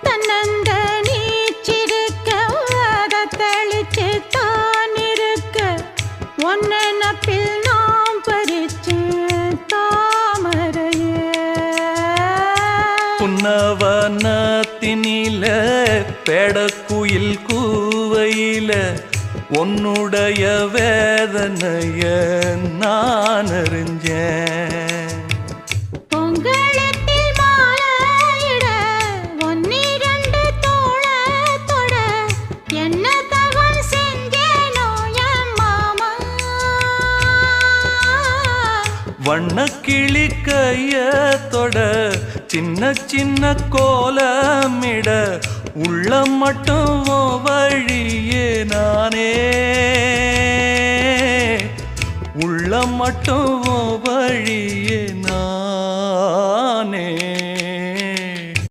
தன்னந்த நீச்சிருக்க அதை தெளிச்சு தான் இருக்க ஒன்ன நப்பில் நாம் பறிச்சு தாமரையே புன்னவனத்தினில பெடக்குயில் கூவையில உன்னுடைய வேதனைய நான் அறிஞ்சேன் பொங்கலத்தில் மாலையிட ஒன்னிரண்டு தோளத்தொட என்ன தவம் செஞ்சேனோ என் மாமா வண்ணக்கிளி கையத்தொட சின்ன சின்ன கோலமிட உள்ளம் மட்டும் வழியே நானே உள்ளம் மட்டும் வழியே நானே